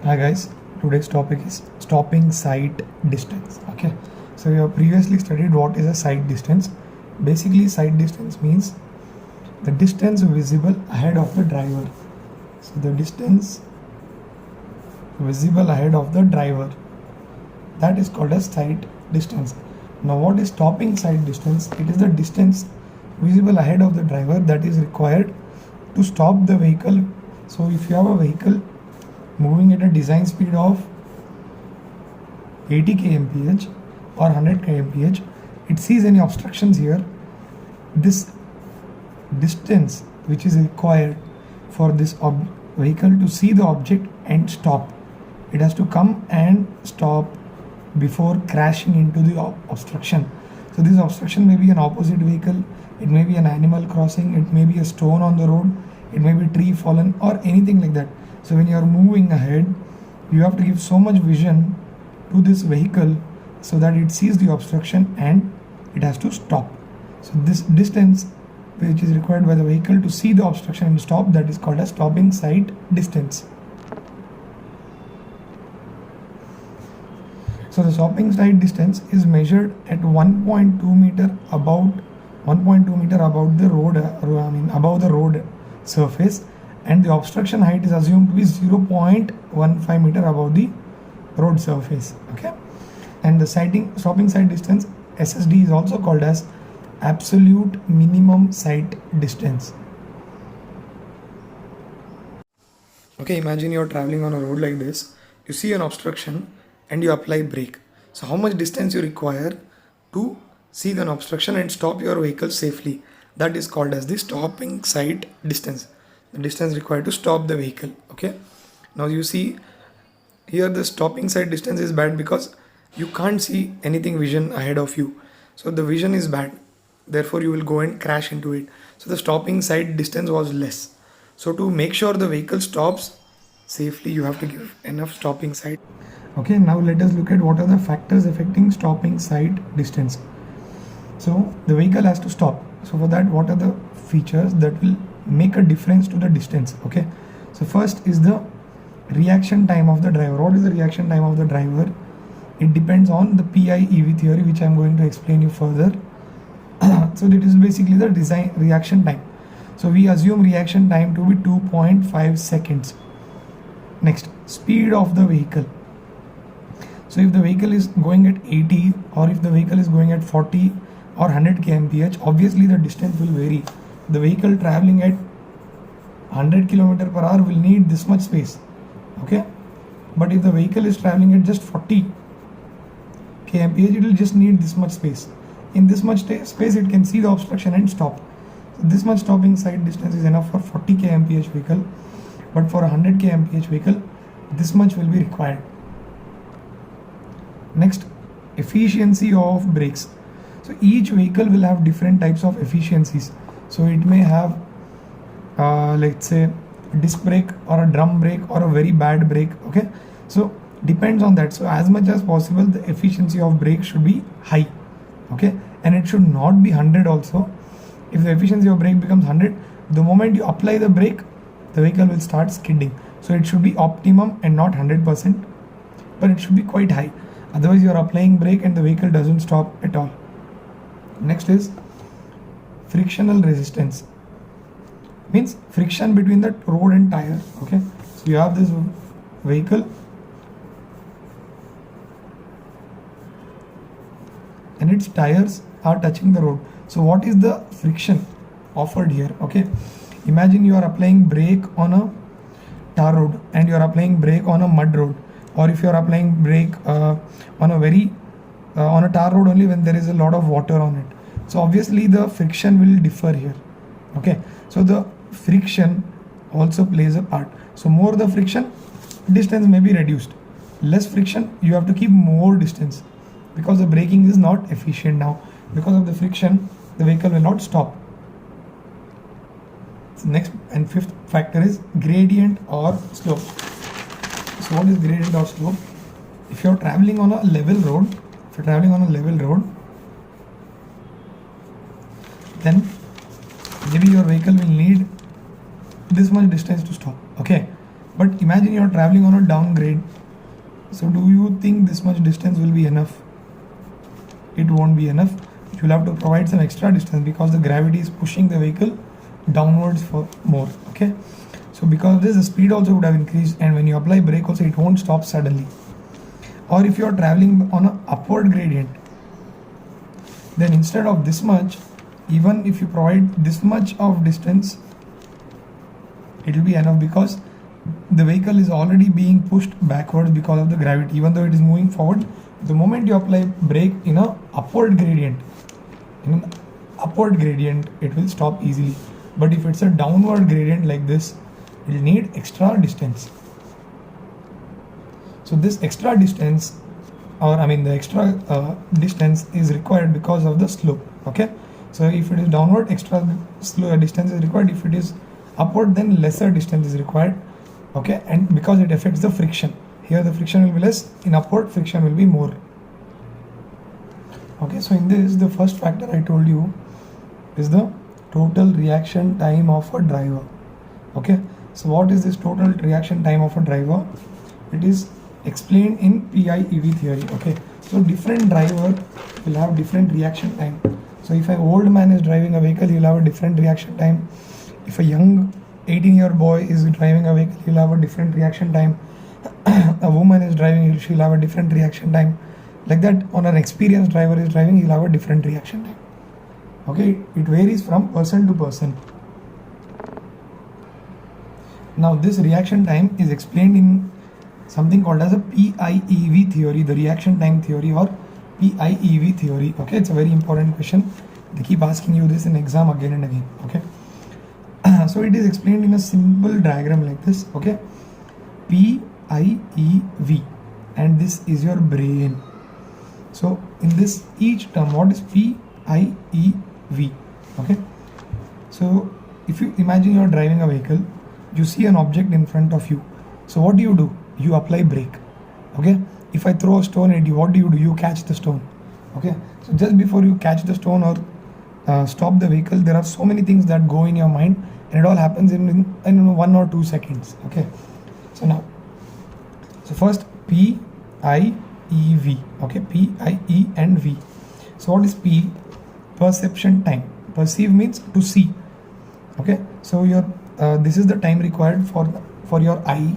Hi guys, today's topic is stopping sight distance. Okay, so we have previously studied what is a sight distance. Basically, sight distance means the distance visible ahead of the driver. So the distance visible ahead of the driver, that is called as sight distance. Now, what is stopping sight distance? It is the distance visible ahead of the driver that is required to stop the vehicle. So if you have a vehicle moving at a design speed of 80 kmph or 100 kmph, it sees any obstructions here, this distance which is required for this vehicle to see the object and stop, it has to come and stop before crashing into the obstruction. So this obstruction may be an opposite vehicle, it may be an animal crossing, it may be a stone on the road, it may be tree fallen or anything like that. So when you are moving ahead, you have to give so much vision to this vehicle so that it sees the obstruction and it has to stop. So this distance which is required by the vehicle to see the obstruction and stop, that is called as stopping sight distance. So the stopping sight distance is measured at 1.2 meter above the road, above the road surface, and the obstruction height is assumed to be 0.15 meter above the road surface. Okay, and the stopping sight distance, SSD, is also called as absolute minimum sight distance. Okay, imagine you're traveling on a road like this, you see an obstruction and you apply brake. So how much distance you require to see the obstruction and stop your vehicle safely, that is called as the stopping sight distance, the distance required to stop the vehicle. Okay, now you see here the stopping sight distance is bad because you can't see anything vision ahead of you, so the vision is bad, therefore you will go and crash into it. So the stopping sight distance was less. So to make sure the vehicle stops safely, you have to give enough stopping sight. Okay, now let us look at what are the factors affecting stopping sight distance. So the vehicle has to stop. So for that, what are the features that will make a difference to the distance? Okay, so first is the reaction time of the driver. What is the reaction time of the driver? It depends on the PI-EV theory, which I am going to explain you further. So it is basically the design reaction time. So we assume reaction time to be 2.5 seconds. Next, speed of the vehicle. So if the vehicle is going at 80 or if the vehicle is going at 40 or 100 kmph, obviously the distance will vary. The vehicle traveling at 100 km per hour will need this much space. Okay, but if the vehicle is traveling at just 40 kmph, it will just need this much space. In this much space, it can see the obstruction and stop. So this much stopping sight distance is enough for 40 kmph vehicle, but for a 100 kmph vehicle, this much will be required. Next, efficiency of brakes. So each vehicle will have different types of efficiencies. So it may have let's say disc brake or a drum brake or a very bad brake. Okay, so depends on that. So as much as possible, the efficiency of brake should be high. Okay, and it should not be 100 also. If the efficiency of brake becomes 100, the moment you apply the brake, the vehicle will start skidding. So it should be optimum and not 100%, but it should be quite high. Otherwise you are applying brake and the vehicle doesn't stop at all. Next is frictional resistance, means friction between the road and tire. Okay, so you have this vehicle and its tires are touching the road. So what is the friction offered here? Okay, imagine you are applying brake on a tar road and you are applying brake on a mud road, or if you are applying brake on a tar road only when there is a lot of water on it. So obviously the friction will differ here. Okay, so the friction also plays a part. So more the friction, distance may be reduced. Less friction, you have to keep more distance because the braking is not efficient now. Because of the friction, the vehicle will not stop. So next and fifth factor is gradient or slope. So what is gradient or slope? If you are traveling on a level road, then maybe your vehicle will need this much distance to stop. Okay, But imagine you're traveling on a downgrade. So do you think this much distance will be enough? It won't be enough. You'll have to provide some extra distance because the gravity is pushing the vehicle downwards for more. Okay, so because of this, the speed also would have increased, and when you apply brake also, it won't stop suddenly. Or if you're traveling on an upward gradient, then instead of this much, even if you provide this much of distance, it will be enough because the vehicle is already being pushed backwards because of the gravity. Even though it is moving forward, the moment you apply brake in an upward gradient, it will stop easily. But if it's a downward gradient like this, it will need extra distance. So this extra distance, the extra distance is required because of the slope. Okay, so if it is downward, extra slow distance is required. If it is upward, then lesser distance is required. Okay, and because it affects the friction, here the friction will be less, in upward friction will be more. Okay, so in this, the first factor I told you is the total reaction time of a driver. Okay, so what is this total reaction time of a driver? It is explained in PIEV theory. Okay, so different driver will have different reaction time. So if an old man is driving a vehicle, he'll have a different reaction time. If a young 18-year boy is driving a vehicle, he'll have a different reaction time. A woman is driving, she'll have a different reaction time. Like that, on an experienced driver is driving, he'll have a different reaction time. Okay, it varies from person to person. Now this reaction time is explained in something called as a PIEV theory, the reaction time theory, or PIEV theory. Okay, it's a very important question. They keep asking you this in exam again and again. Okay, so it is explained in a simple diagram like this. Okay, PIEV, and this is your brain. So in this each term, what is PIEV? Okay, so if you imagine you are driving a vehicle, you see an object in front of you. So what do? You apply brake. Okay, if I throw a stone at you, what do? You catch the stone. Okay, so just before you catch the stone or stop the vehicle, there are so many things that go in your mind, and it all happens in 1 or 2 seconds. Okay, so now, so first PIEV. Okay, PIE and V. So what is P? Perception time. Perceive means to see. Okay, so your this is the time required for your eye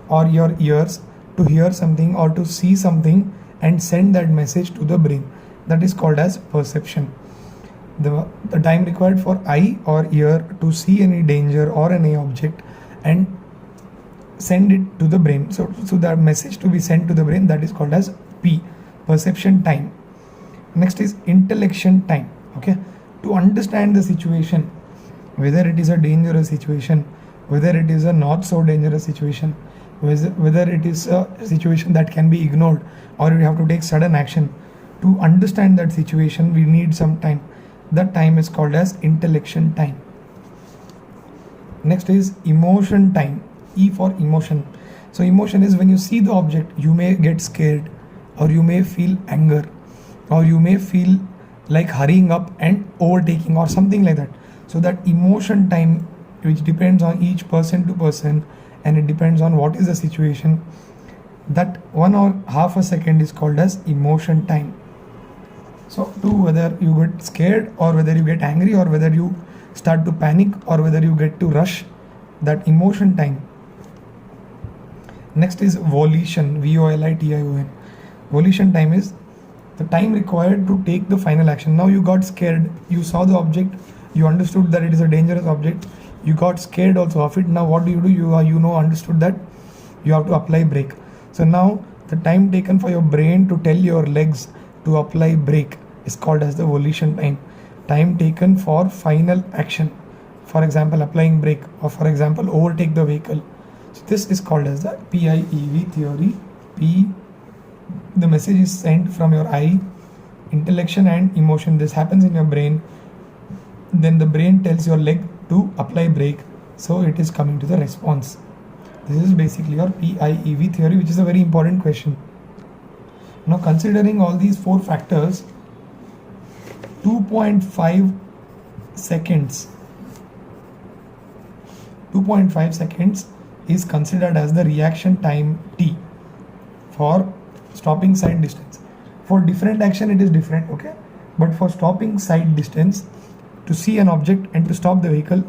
or your ears to hear something or to see something and send that message to the brain. That is called as perception. The time required for eye or ear to see any danger or any object and send it to the brain. So that message to be sent to the brain, that is called as P, perception time. Next is intellection time. Okay, to understand the situation, whether it is a dangerous situation, whether it is a not so dangerous situation, whether it is a situation that can be ignored or you have to take sudden action. To understand that situation, we need some time. That time is called as intellection time. Next is emotion time. E for emotion. So emotion is when you see the object, you may get scared, or you may feel anger, or you may feel like hurrying up and overtaking or something like that. So that emotion time, which depends on each person to person, and it depends on what is the situation, that 1 or half a second is called as emotion time. So to whether you get scared or whether you get angry or whether you start to panic or whether you get to rush, that emotion time. Next is volition, VOLITION. Volition time is the time required to take the final action. Now you got scared, you saw the object, you understood that it is a dangerous object, you got scared also of it. Now what do? You understood that you have to apply brake. So now the time taken for your brain to tell your legs to apply brake is called as the volition time. Time taken for final action, for example applying brake, or for example overtake the vehicle. So this is called as the PIEV theory. P, the message is sent from your eye, intellection and emotion. This happens in your brain. Then the brain tells your leg to apply brake, so it is coming to the response. This is basically your PIEV theory, which is a very important question. Now considering all these 4 factors, 2.5 seconds is considered as the reaction time t for stopping side distance. For different action it is different, okay, but for stopping side distance, to see an object and to stop the vehicle,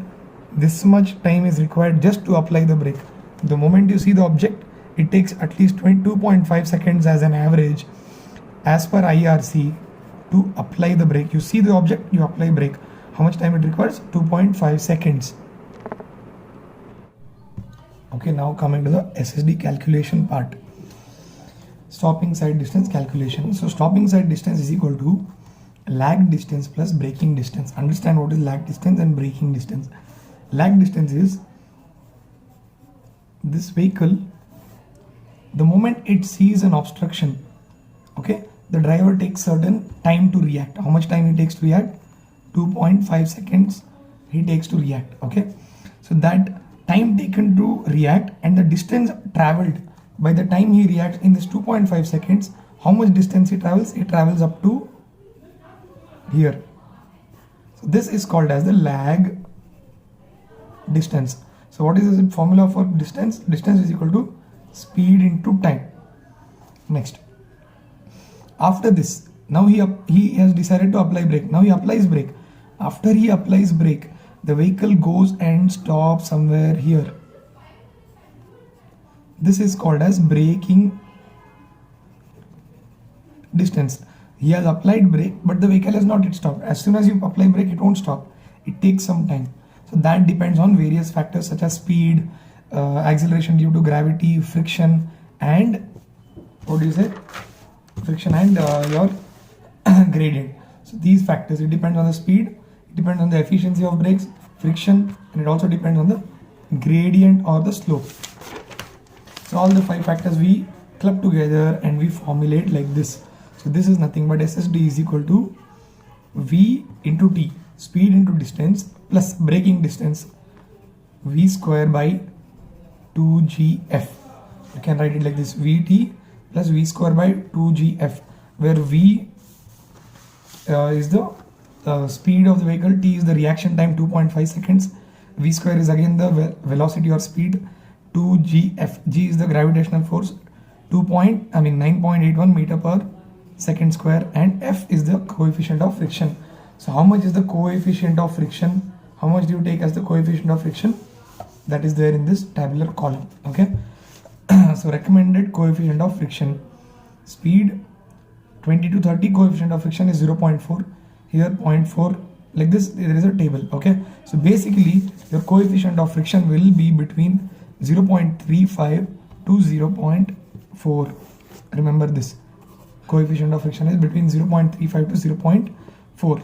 this much time is required just to apply the brake. The moment you see the object, it takes at least 22.5 seconds as an average as per IRC to apply the brake. You see the object, you apply brake. How much time it requires? 2.5 seconds. Okay, now coming to the SSD calculation part. Stopping side distance calculation. So stopping side distance is equal to lag distance plus braking distance. Understand what is lag distance and braking distance. Lag distance is this vehicle, the moment it sees an obstruction, okay, the driver takes certain time to react. How much time he takes to react? 2.5 seconds he takes to react, okay. So that time taken to react and the distance traveled by the time he reacts in this 2.5 seconds, how much distance he travels? He travels up to here. So this is called as the lag distance. So what is the formula for distance? Distance is equal to speed into time. Next, after this, now he has decided to apply brake. Now he applies brake. After he applies brake, the vehicle goes and stops somewhere here. This is called as braking distance. He has applied brake, but the vehicle has not yet stopped. As soon as you apply brake, it won't stop. It takes some time. So that depends on various factors such as speed, acceleration due to gravity, friction, and what do you say? Friction and your gradient. So these factors, it depends on the speed, it depends on the efficiency of brakes, friction, and it also depends on the gradient or the slope. So all the 5 factors we club together and we formulate like this. So this is nothing but SSD is equal to V into T, speed into distance plus braking distance, V square by 2GF. You can write it like this, Vt plus V square by 2GF, where V is the speed of the vehicle, T is the reaction time 2.5 seconds, V square is again the velocity or speed, 2GF, G is the gravitational force, 9.81 meter per second square, and F is the coefficient of friction. So how much is the coefficient of friction? How much do you take as the coefficient of friction? That is there in this tabular column, okay. So recommended coefficient of friction, speed 20 to 30, coefficient of friction is 0.4, here 0.4, like this there is a table, okay. So basically your coefficient of friction will be between 0.35 to 0.4. remember this, coefficient of friction is between 0.35 to 0.4,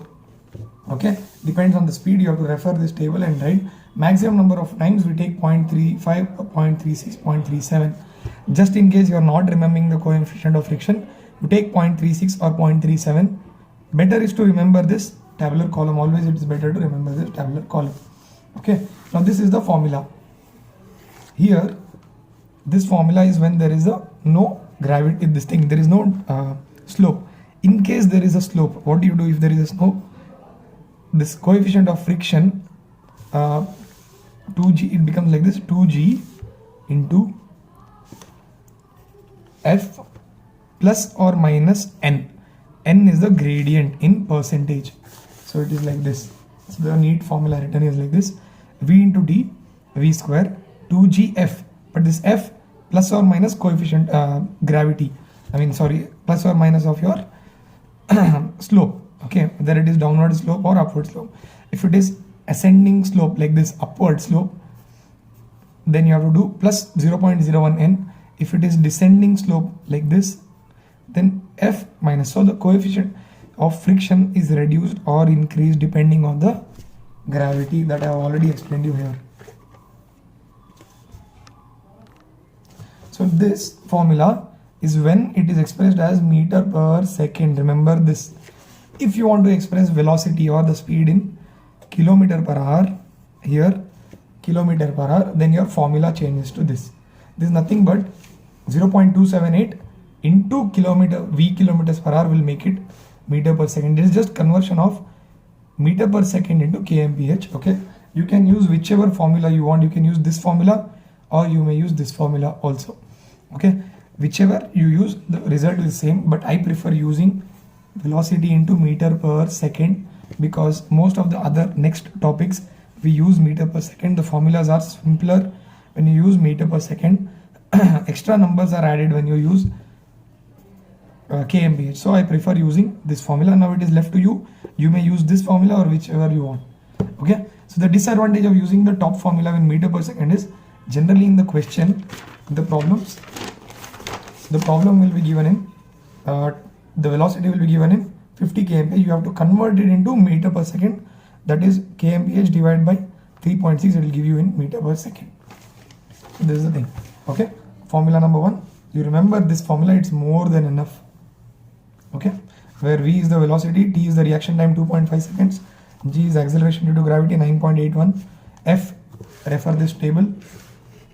okay. Depends on the speed, you have to refer this table and write. Maximum number of times we take 0.35, 0.36, 0.37. Just in case you are not remembering the coefficient of friction, you take 0.36 or 0.37. Better is to remember this tabular column. Always it is better to remember this tabular column, okay. Now this is the formula. Here this formula is when there is a no gravity, this thing, there is no slope. In case there is a slope, what do you do if there is a slope? This coefficient of friction 2g, it becomes like this, 2g into F plus or minus n. N is the gradient in percentage, so it is like this. So the neat formula written is like this, V into D, V square, 2gf, but this F plus or minus coefficient gravity, plus or minus of your slope, okay, whether it is downward slope or upward slope. If it is ascending slope like this, upward slope, then you have to do plus 0.01 n. If it is descending slope like this, then F minus. So the coefficient of friction is reduced or increased depending on the gravity that I have already explained you here. So this formula is when it is expressed as meter per second. Remember this. If you want to express velocity or the speed in kilometer per hour, here kilometer per hour, then your formula changes to this. This is nothing but 0.278 into V kilometers per hour will make it meter per second. This is just conversion of meter per second into kmph, okay. You can use whichever formula you want. You can use this formula or you may use this formula also. Okay, whichever you use, the result is same, but I prefer using velocity into meter per second, because most of the other next topics we use meter per second. The formulas are simpler when you use meter per second. Extra numbers are added when you use kmph. So I prefer using this formula. Now it is left to you. You may use this formula or whichever you want. Okay, so the disadvantage of using the top formula in meter per second is, generally in the question, the problem will be given in the velocity will be given in 50 kmph. You have to convert it into meter per second, that is kmph divided by 3.6. it will give you in meter per second. So this is the thing. Okay, formula number 1, you remember this formula, it's more than enough. Okay, where v is the velocity, t is the reaction time 2.5 seconds, g is acceleration due to gravity 9.81, f, refer this table,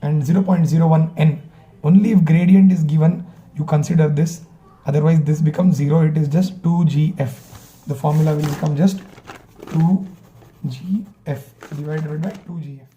and 0.01 n. Only if gradient is given you consider this, otherwise this becomes 0. It is just 2gf. The formula will become just 2gf divided by 2gf.